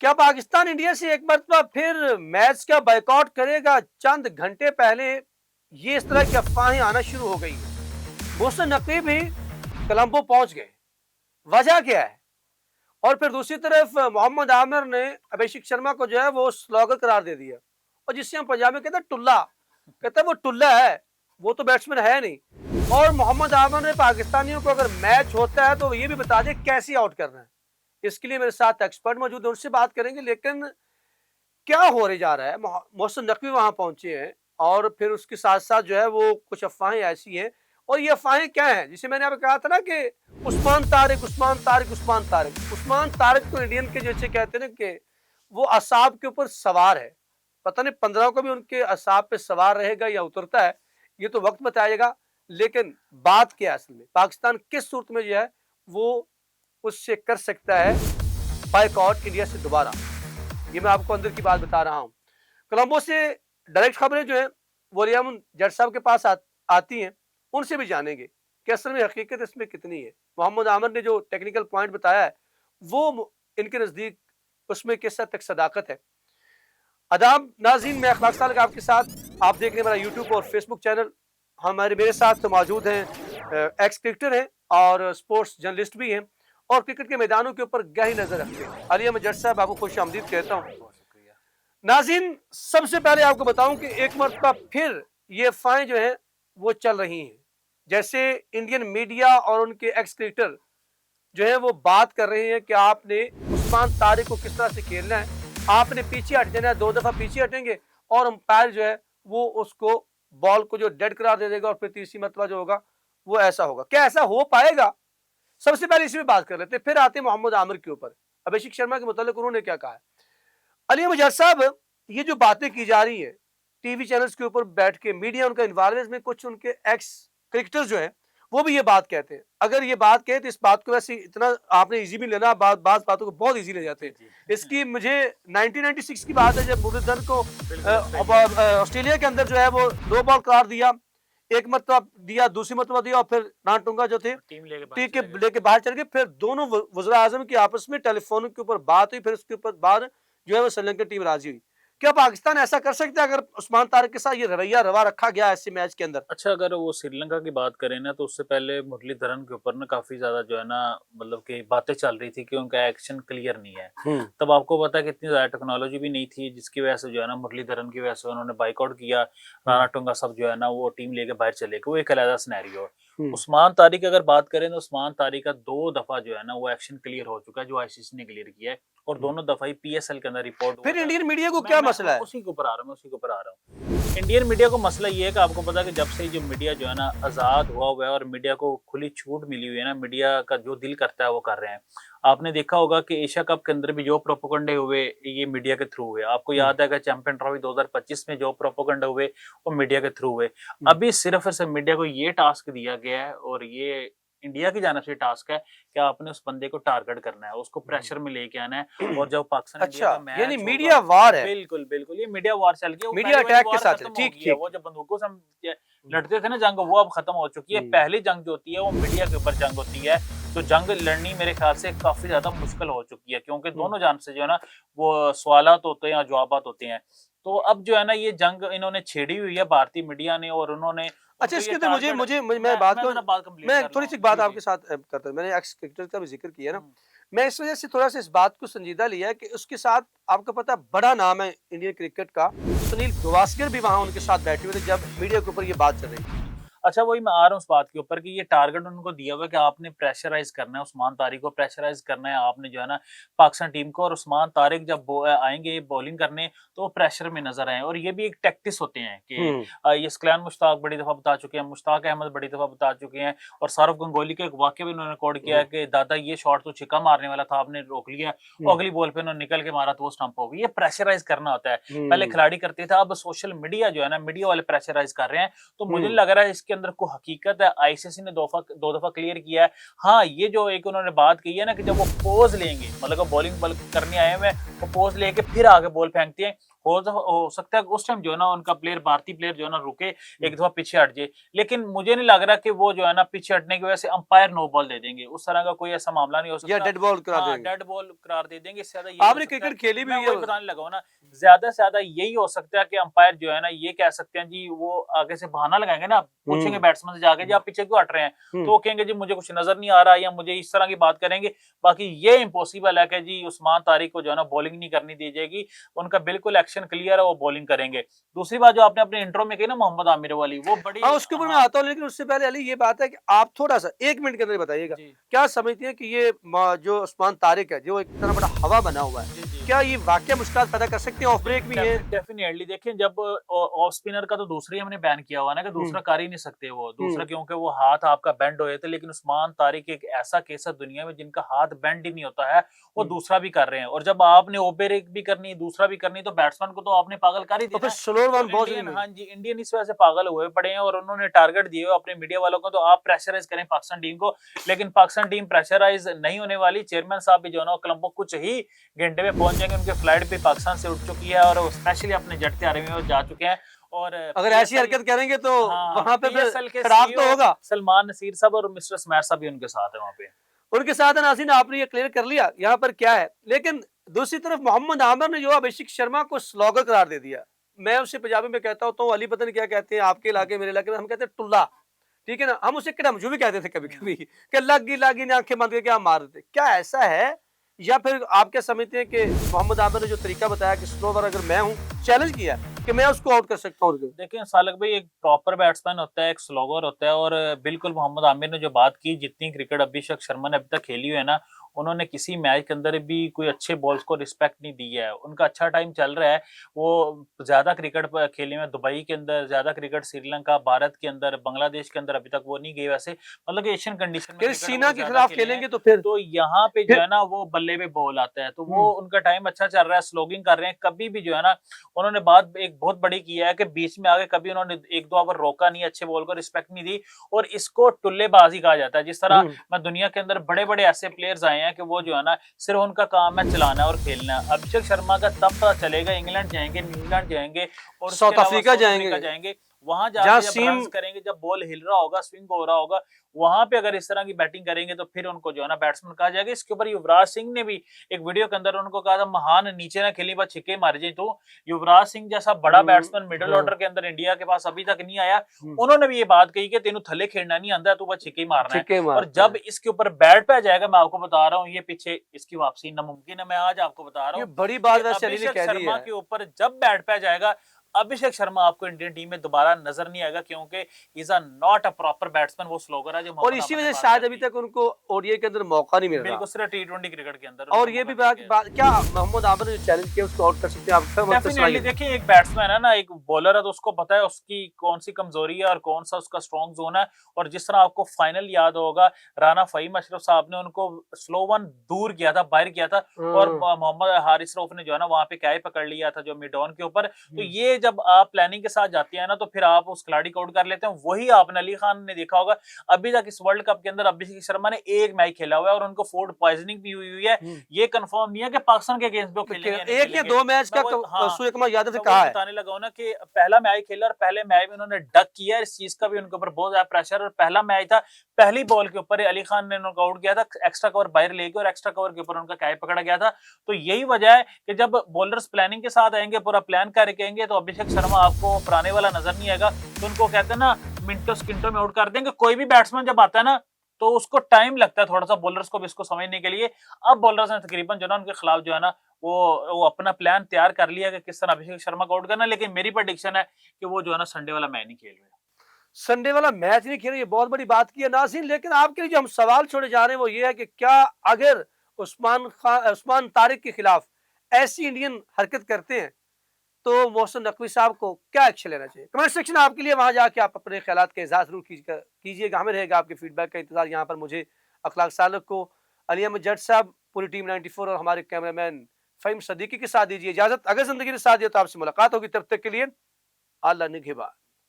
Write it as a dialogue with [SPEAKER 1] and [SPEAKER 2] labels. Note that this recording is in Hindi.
[SPEAKER 1] क्या पाकिस्तान इंडिया से एक मरतबा फिर मैच का बायकॉट करेगा? चंद घंटे पहले ये इस तरह की अफवाहें आना शुरू हो गई हैं। मोहसिन नकवी भी कोलंबो पहुंच गए। वजह क्या है? और फिर दूसरी तरफ मोहम्मद आमिर ने अभिषेक शर्मा को जो है वो स्लॉगर करार दे दिया, और जिससे हम पंजाबी में कहते हैं टुल्ला, कहते हैं वो टुल्ला है, वो तो बैट्समैन है नहीं। और मोहम्मद आमिर ने पाकिस्तानियों को अगर मैच होता है तो ये भी बता दे कैसे आउट करना है। इसके लिए मेरे साथ एक्सपर्ट मौजूद है, उनसे बात करेंगे। लेकिन क्या हो रहे जा रहा है, मोहसिन नकवी वहां पहुंचे हैं और फिर उसके साथ साथ जो है वो कुछ अफवाहें ऐसी हैं। और ये अफवाहें क्या हैं, जिसे मैंने आपको कहा था ना कि उस्मान तारिक उस्मान तारिक उस्मान तारिक उस्मान तारिक तो इंडियन के जैसे कहते हैं ना कि वो असाब के ऊपर सवार है। पता नहीं 15 को भी उनके असाब पे सवार रहेगा या उतरता है, ये तो वक्त बताएगा। लेकिन बात क्या है, असल में पाकिस्तान किस सूरत में जो है वो उससे कर सकता है बायकॉट इंडिया से दोबारा, ये मैं आपको अंदर की बात बता रहा हूं। कोलंबो से डायरेक्ट खबरें जो है वो रियामुन जट साहब के पास आती हैं, उनसे भी जानेंगे कि असल में हकीकत इसमें कितनी है। मोहम्मद आमिर ने जो टेक्निकल पॉइंट बताया है वो इनके नजदीक उसमें किस हद तक सदाकत है। आदाब नाज़रीन, मैं अखलाक सालक आपके साथ, आप देख रहे हैं मेरा यूट्यूब और फेसबुक चैनल। मेरे साथ तो मौजूद हैं एक्स क्रिकेटर हैं और स्पोर्ट्स जर्नलिस्ट भी हैं और क्रिकेट के मैदानों के ऊपर गहरी नजर रखते हैं। अली अहमद जट साहब, आपको खुश आमदीद कहता हूँ। नाज़रीन, सबसे पहले आपको बताऊं कि एक मरतबा फिर ये अफवाहें जो हैं वो चल रही हैं, जैसे इंडियन मीडिया और उनके एक्स क्रिकेटर जो है वो बात कर रहे हैं कि आपने उस्मान तारिक को किस तरह से खेलना है, आपने पीछे हट जाना है, 2 दफा पीछे हटेंगे और अंपायर जो है वो उसको बॉल को जो डेड करार दे देगा और फिर तीसरी मरतबा जो होगा वो ऐसा होगा। क्या ऐसा हो पाएगा? सबसे पहले इसी में बात कर लेते हैं, फिर आते हैं मोहम्मद आमिर के ऊपर। अभिषेक शर्मा के मुतालिक उन्होंने क्या कहा है। अली मुजर साहब, ये जो बातें की जा रही है टीवी चैनल्स के ऊपर बैठ के, मीडिया उनका इन्वॉल्व में, कुछ उनके एक्स क्रिकेटर्स जो है वो भी ये बात कहते हैं। अगर ये बात कहे तो इस बात को वैसे इतना आपने इजी भी लेना, बात बातों को बहुत इजी ले जाते हैं। इसकी मुझे 1996 की बात है जब मुरलीधरन को ऑस्ट्रेलिया के अंदर जो है वो 2 बॉल करार दिया, एक मरतबा दिया, दूसरी मरतबा दिया और फिर नानटुंगा जो थे टीम लेके बाहर चल गए। फिर दोनों वज़ीर आज़म की आपस में टेलीफोन के ऊपर बात हुई, फिर उसके ऊपर बाद जो है वो श्रीलंका टीम राजी हुई। क्या पाकिस्तान ऐसा कर सकता है अगर उस्मान तारिक के साथ ये रवैया रवा रखा गया ऐसे मैच के अंदर?
[SPEAKER 2] अच्छा, अगर वो श्रीलंका की बात करें ना, तो उससे पहले मुरलीधरन के ऊपर ना काफी ज्यादा जो है ना, मतलब कि बातें चल रही थी कि उनका एक्शन क्लियर नहीं है। तब आपको पता है कि इतनी ज्यादा टेक्नोलॉजी भी नहीं थी, जिसकी वजह से जो है ना मुरलीधरन की वजह से उन्होंने बाइकआउट किया। राणा टुंगा सब जो है ना वो टीम लेके बाहर चले गए, वो एक अलग सिनेरियो है। उस्मान तारिक की अगर बात करें तो उस्मान तारिक का 2 दफा जो है ना वो एक्शन क्लियर हो चुका है, जो आईसीसी ने क्लियर किया है, और दोनों दफा ही पीएसएल के अंदर रिपोर्ट
[SPEAKER 1] फिर इंडियन मीडिया को क्या मसला है?
[SPEAKER 2] उसी के ऊपर आ रहा हूँ, उसी के ऊपर आ रहा हूँ। इंडियन मीडिया को मसला ये है कि आपको पता है कि जब से जो मीडिया जो है ना आजाद हुआ है और मीडिया को खुली छूट मिली हुई है ना, मीडिया का जो दिल करता है वो कर रहे हैं। आपने देखा होगा कि एशिया कप के अंदर भी जो प्रोपोगंडे हुए ये मीडिया के थ्रू हुए। आपको याद है कि चैंपियन ट्रॉफी 2025 में जो प्रोपोगंडे हुए वो मीडिया के थ्रू हुए। अभी सिर्फ और सिर्फ मीडिया को ये टास्क दिया गया है, और ये इंडिया की जानिब से टास्क है कि आपने उस बंदे को टारगेट करना है, उसको प्रेशर में लेके आना है। और जब पाकिस्तान
[SPEAKER 1] अच्छा,
[SPEAKER 2] का मैच
[SPEAKER 1] यानी मीडिया वार है।
[SPEAKER 2] बिल्कुल बिल्कुल, ये मीडिया वार चल गया,
[SPEAKER 1] मीडिया अटैक के साथ। ठीक ठीक।
[SPEAKER 2] वो जब बंदूकों से हम लड़ते थे ना जंग, वो अब खत्म हो चुकी है। पहली जंग जो होती है वो मीडिया के ऊपर जंग होती है, तो जंग लड़नी मेरे ख्याल से काफी ज्यादा मुश्किल हो चुकी है, क्योंकि दोनों जान से जो है ना वो सवालात होते हैं और जवाबात होते हैं। तो अब जो है ना ये जंग इन्होंने छेड़ी हुई है भारतीय मीडिया ने, और उन्होंने
[SPEAKER 1] अच्छा, इसके तो मैं थोड़ी सी बात आपके साथ करता हूँ। मैंने एक्स क्रिकेटर का भी जिक्र किया ना, मैं इस वजह से थोड़ा सा इस बात को संजीदा लिया कि उसके साथ आपको पता है बड़ा नाम है इंडियन क्रिकेट का, सुनील गावस्कर भी वहां उनके साथ बैठे हुए थे जब मीडिया के ऊपर ये बात चल रही थी।
[SPEAKER 2] अच्छा, वही मैं आ रहा हूँ उस बात के ऊपर कि ये टारगेट उनको दिया हुआ है कि आपने प्रेशराइज करना है, उस्मान तारिक को प्रेशराइज करना है आपने जो है ना पाकिस्तान टीम को। और उस्मान तारिक जब आएंगे बॉलिंग करने तो वो प्रेशर में नजर आए, और ये भी एक टैक्टिस होते हैं कि ये स्कैन मुश्ताक बड़ी दफा बता चुके हैं, मुश्ताक अहमद बड़ी दफा बता चुके हैं, और सौरव गंगोली के एक वाक्य भी उन्होंने रिकॉर्ड किया है कि दादा ये शॉट तो छिक्का मारने वाला था, आपने रोक लिया, अगली बॉल पे उन्होंने निकल के मारा तो वो स्टंप हो गई। ये प्रेशराइज करना होता है, पहले खिलाड़ी करते थे, अब सोशल मीडिया जो है ना मीडिया वाले प्रेशराइज कर रहे हैं। तो मुझे लग रहा है इसके अंदर को हकीकत है। आईसीसी ने 2 दफा क्लियर किया है। हाँ, ये जो एक उन्होंने बात की है ना कि जब वो पोज लेंगे, मतलब बॉलिंग करने आए हुए वो पोज लेके फिर आगे बॉल फेंकते हैं, हो सकता है उस टाइम जो है ना उनका प्लेयर, भारतीय प्लेयर जो है ना रुके, एक दफा पीछे हट जाए, लेकिन मुझे नहीं लग रहा कि वो जो है ना पीछे हटने की वजह से अंपायर नो बॉल दे देंगे, उस तरह का कोई ऐसा मामला नहीं हो
[SPEAKER 1] या
[SPEAKER 2] सकता।
[SPEAKER 1] डेड बॉल करा
[SPEAKER 2] हाँ,
[SPEAKER 1] देंगे।
[SPEAKER 2] डेड बॉल करार दे देंगे, इससे ज्यादा यही हो
[SPEAKER 1] आपने
[SPEAKER 2] सकता है।
[SPEAKER 1] क्रिकेट खेली भी
[SPEAKER 2] मैं
[SPEAKER 1] हुई है।
[SPEAKER 2] वही बताने लगा हूं ना, ज्यादा से ज्यादा यही हो सकता है कि अंपायर जो है ना ये कह सकते हैं जी, वो आगे से बहाना लगाएंगे ना, पूछेंगे बैट्समैन से जाके जी आप पीछे क्यों हट रहे हैं, तो वो कहेंगे जी मुझे कुछ नजर नहीं आ रहा, या मुझे इस तरह की बात करेंगे। बाकी ये इम्पॉसिबल है कि जी उस्मान तारिक को जो है ना बॉलिंग नहीं करनी दी जाएगी, उनका बिल्कुल एक्शन क्लियर है, वो बॉलिंग करेंगे। दूसरी बात जो आपने अपने इंट्रो में कही ना मोहम्मद आमिर वाली, वो बड़ी,
[SPEAKER 1] हाँ, उसके ऊपर मैं
[SPEAKER 2] हाँ
[SPEAKER 1] आता हूँ, लेकिन उससे पहले अली ये बात है कि आप थोड़ा-सा 1 मिनट के अंदर बताइएगा,
[SPEAKER 2] जी
[SPEAKER 1] क्या समझती हैं कि ये जो उस्मान तारिक है, जो एक इतना बड़ा हवा बना हुआ है,
[SPEAKER 2] जी जी
[SPEAKER 1] क्या ये वाक़या मुश्किलात पैदा कर सकते हैं? ऑफ ब्रेक भी है।
[SPEAKER 2] डेफिनेटली देखिए, जब ऑफ स्पिनर का तो दूसरा ही हमने बैन किया हुआ है ना, कि दूसरा कर ही नहीं सकते वो दूसरा, क्योंकि वो हाथ आपका बेंड हो जाते, लेकिन उस्मान तारिक एक ऐसा केस है दुनिया में जिनका हाथ बेंड ही नहीं होता है, वो दूसरा भी कर रहे हैं, और जब आपने ओवरब्रेक भी करनी, दूसरा भी करनी, तो बैट्समैन को तो आपने पागल कर ही
[SPEAKER 1] और
[SPEAKER 2] देना
[SPEAKER 1] फिर
[SPEAKER 2] है।
[SPEAKER 1] स्लोअर
[SPEAKER 2] तो
[SPEAKER 1] वन बहुत
[SPEAKER 2] इंडियन,
[SPEAKER 1] ज़रूरी है।
[SPEAKER 2] हाँ जी, इंडियन इस वजह से पागल हुए पड़े हैं, और उन्होंने टारगेट दिए हुए अपने मीडिया वालों को, तो आप प्रेशराइज करें पाकिस्तान टीम को, लेकिन पाकिस्तान टीम प्रेशराइज नहीं होने वाली। चेयरमैन साहब भी जो है ना कोलंबो कुछ ही घंटे में पहुंच जाएंगे, उनकी फ्लाइट भी पाकिस्तान से उठ चुकी है, और वो स्पेशली अपने जेट तैयारी में वो जा चुके हैं। और
[SPEAKER 1] अगर ऐसी
[SPEAKER 2] पीएसएल,
[SPEAKER 1] हरकत करेंगे तो
[SPEAKER 2] हाँ,
[SPEAKER 1] वहाँ पे फिर
[SPEAKER 2] पीएसएल के
[SPEAKER 1] खिलाफ तो
[SPEAKER 2] सीईओ
[SPEAKER 1] होगा।
[SPEAKER 2] सलमान नसीर साहब और मिस्टर स्मैर साहब भी उनके साथ है वहाँ पे।
[SPEAKER 1] उनके साथ है नाज़रीन, आपने ये क्लियर कर लिया यहाँ पर क्या है। लेकिन दूसरी तरफ मोहम्मद आमिर ने जो अभिषेक शर्मा को स्लॉगर करार दे दिया। मैं उसे पंजाबी में कहता होता हूँ, अली पता नहीं क्या कहते हैं आपके इलाके मेरे इलाके में, हम कहते हैं टुल्ला। ठीक है ना? हम उसे कड़मजू भी कहते थे कभी-कभी कि लगी ने आँखें बंद करके हम मार देते। क्या ऐसा है, या फिर आप क्या समझते हैं कि मोहम्मद आमिर ने जो तरीका बताया कि स्लो ओवर अगर मैं हूँ, चैलेंज किया कि मैं उसको आउट कर सकता हूँ?
[SPEAKER 2] देखिए सालक भाई, एक प्रॉपर बैट्समैन होता है, एक स्लोगर होता है, और बिल्कुल मोहम्मद आमिर ने जो बात की, जितनी क्रिकेट अभिषेक शर्मा ने अभी तक खेली हुई है ना, उन्होंने किसी मैच के अंदर भी कोई अच्छे बॉल्स को रिस्पेक्ट नहीं दी है। उनका अच्छा टाइम चल रहा है, वो ज्यादा क्रिकेट खेले में दुबई के अंदर, ज्यादा क्रिकेट श्रीलंका, भारत के अंदर, बांग्लादेश के अंदर अभी तक वो नहीं गए वैसे, मतलब कि एशियन कंडीशन में
[SPEAKER 1] फिर
[SPEAKER 2] क्रिकेट
[SPEAKER 1] सीना
[SPEAKER 2] वो
[SPEAKER 1] के
[SPEAKER 2] ज्यादा
[SPEAKER 1] खिलाफ
[SPEAKER 2] खेले हैं।
[SPEAKER 1] खेलेंगे तो फिर
[SPEAKER 2] तो यहाँ पे जो है ना वो बल्ले पे बॉल आता है, तो वो उनका टाइम अच्छा चल रहा है, स्लोगिंग कर रहे हैं। कभी भी जो है ना उन्होंने बात एक बहुत बड़ी की है कि बीच में आगे कभी उन्होंने एक दो ओवर रोका नहीं, अच्छे बॉल को रिस्पेक्ट नहीं दी, और इसको टुल्लेबाजी कहा जाता है। जिस तरह मैं दुनिया के अंदर बड़े बड़े ऐसे प्लेयर्स आए हैं कि वो जो है ना सिर्फ उनका काम है चलाना और खेलना। अभिषेक शर्मा का तब पता चलेगा, इंग्लैंड जाएंगे, न्यूजीलैंड जाएंगे, और उसके
[SPEAKER 1] साउथ
[SPEAKER 2] अलावा
[SPEAKER 1] अफ्रीका
[SPEAKER 2] साउथ
[SPEAKER 1] जाएंगे,
[SPEAKER 2] अफ्रीका जाएंगे, वहां
[SPEAKER 1] जहाँ
[SPEAKER 2] जाके जब
[SPEAKER 1] सीम
[SPEAKER 2] रन्स करेंगे, जब बॉल हिल रहा होगा, स्विंग हो रहा होगा, वहां पे अगर इस तरह की बैटिंग करेंगे तो फिर उनको जो है ना बैट्समैन कहा जाएगा। इसके ऊपर युवराज सिंह ने भी एक वीडियो के अंदर उनको कहा था, महान नीचे ना खेली बस छिक्के मार जाए। तो युवराज सिंह जैसा बड़ा बैट्समैन मिडिल ऑर्डर के अंदर इंडिया के पास अभी तक नहीं आया, उन्होंने भी ये बात कही कि तेनू थले खेलना नहीं आंदा, तू बस छिक्के ही मारना है। और जब इसके ऊपर बैट पे आ जाएगा, मैं आपको बता रहा हूँ, ये पीछे इसकी वापसी नामुमकिन है। मैं आज आपको बता रहा
[SPEAKER 1] ये
[SPEAKER 2] हूँ
[SPEAKER 1] बड़ी बात
[SPEAKER 2] कि
[SPEAKER 1] वैसे अली ने
[SPEAKER 2] अभिषेक
[SPEAKER 1] कह दी
[SPEAKER 2] शर्मा
[SPEAKER 1] है।
[SPEAKER 2] के ऊपर जब बैट पे आ जाएगा, अभिषेक शर्मा आपको इंडियन टीम में दोबारा नजर नहीं आएगा, क्योंकि is a not a proper batsman. वो स्लोगर है जो
[SPEAKER 1] और
[SPEAKER 2] मोहम्मद
[SPEAKER 1] इसी
[SPEAKER 2] आमिर ने
[SPEAKER 1] वजह से
[SPEAKER 2] बात
[SPEAKER 1] शायद
[SPEAKER 2] कर
[SPEAKER 1] अभी
[SPEAKER 2] दी।
[SPEAKER 1] तक उनको ओडीआई के अंदर मौका नहीं मिल रहा।
[SPEAKER 2] बिल्कुल, सिर्फ टी20 क्रिकेट के अंदर
[SPEAKER 1] और
[SPEAKER 2] उनको
[SPEAKER 1] ये भी
[SPEAKER 2] मौका मिल गया।
[SPEAKER 1] क्या मोहम्मद आमिर ने जो चैलेंज किया उसको आउट कर सकते हैं? आप फिर वक्त
[SPEAKER 2] डेफिनेटली
[SPEAKER 1] सुनाइए।
[SPEAKER 2] देखिए, एक बैट्समैन है ना, एक बॉलर है, तो उसको पता है उसकी कौन सी कमजोरी है और कौन सा उसका स्ट्रॉन्ग जोन है। और जिस तरह आपको फाइनल याद होगा, राना फहीम अशरफ साहब ने उनको स्लो वन दूर किया था, बाहर किया था, और मोहम्मद हारिस रऊफ ने जो है ना वहां पे कैच पकड़ लिया था जो मिड ऑन के ऊपर। तो ये जब आप प्लानिंग के साथ जाते हैं ना, तो फिर आप उस खिलाड़ी को आउट कर लेते हैं। वही आपने अली खान ने देखा होगा, अभी तक इस वर्ल्ड कप के अंदर अभिषेक शर्मा ने एक मैच खेला हुआ है, और उनको फूड पॉइजनिंग भी हुई है। ये कंफर्म नहीं है कि पाकिस्तान के अगेंस्ट भी वो खेलेंगे या नहीं
[SPEAKER 1] एक या
[SPEAKER 2] खेलेंगे।
[SPEAKER 1] दो मैच
[SPEAKER 2] मैं
[SPEAKER 1] का
[SPEAKER 2] वो, हाँ,
[SPEAKER 1] सूर्य कुमार यादव से
[SPEAKER 2] मैं
[SPEAKER 1] कहा
[SPEAKER 2] वही
[SPEAKER 1] है।
[SPEAKER 2] बताने लगा हूं ना कि पहला मैच खेला, और पहले मैच में उन्होंने डक किया, इस चीज का भी उनके ऊपर बहुत ज्यादा प्रेशर। और पहला मैच था, पहली बॉल के ऊपर अली खान ने उनको आउट किया था, एक्स्ट्रा कवर बाहर लेके, और एक्स्ट्रा कवर के ऊपर उनका कैच पकड़ा गया था। तो यही वजह है कि जब बॉलर्स प्लानिंग के साथ आएंगे, पूरा प्लान करके आएंगे, तो अभिषेक शर्मा आपको पुराने वाला नजर नहीं आएगा। तो उनको कहते हैं ना, मिनटों स्किंटों में आउट कर देंगे। कोई भी बैट्समैन जब आता है ना, तो उसको टाइम लगता है थोड़ा सा बॉलर्स को भी इसको समझने के लिए। अब बॉलर्स ने तकरीबन जो है ना उनके खिलाफ जो है ना वो अपना प्लान तैयार कर लिया कि किस तरह अभिषेक शर्मा को आउट करना। लेकिन मेरी प्रेडिक्शन है कि वो जो है ना संडे वाला मैच नहीं खेल रहे।
[SPEAKER 1] संडे वाला मैच नहीं खेल रहे, ये बहुत बड़ी बात की है नाज़रीन। लेकिन आपके लिए जो हम सवाल छोड़े जा रहे हैं वो ये है कि क्या अगर उस्मान तारिक के खिलाफ ऐसी इंडियन हरकत करते हैं तो मोहसिन नकवी साहब को क्या एक्शन लेना चाहिए? कमेंट सेक्शन आपके लिए, वहां जाके आप अपने ख्यालात का इज़हार जरूर कीजिएगा। हमें रहेगा आपके फीडबैक का इंतजार। यहाँ पर मुझे, अखलाक सालक को, अली अहमद जट साहब, पूरी टीम 94 और हमारे कैमरामैन फ़हीम सदीकी के साथ दीजिए इजाजत। अगर जिंदगी ने साथ दिया तो आपसे मुलाकात होगी। तब तक के लिए अल्लाह निगहबान।